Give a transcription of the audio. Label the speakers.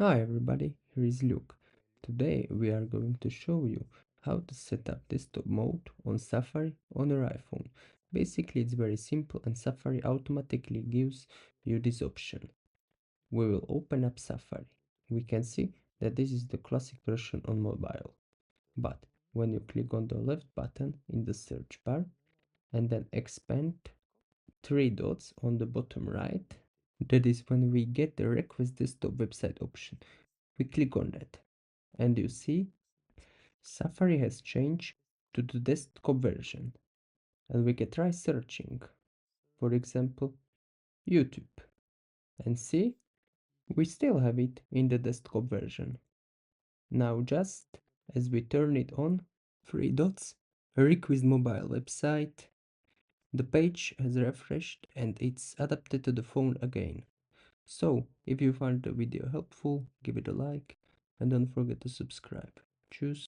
Speaker 1: Hi everybody, here is Luke. Today we are going to show you how to set up desktop mode on Safari on your iPhone. Basically it's very simple and Safari automatically gives you this option. We will open up Safari. We can see that this is the classic version on mobile. But when you click on the left button in the search bar and then expand three dots on the bottom right, that is when we get the request desktop website option. We click on that and you see Safari has changed to the desktop version and we can try searching, for example, YouTube, and see we still have it in the desktop version. Now just as we turn it on, three dots, request mobile website, the page has refreshed and it's adapted to the phone again. So if you found the video helpful, give it a like and don't forget to subscribe. Choose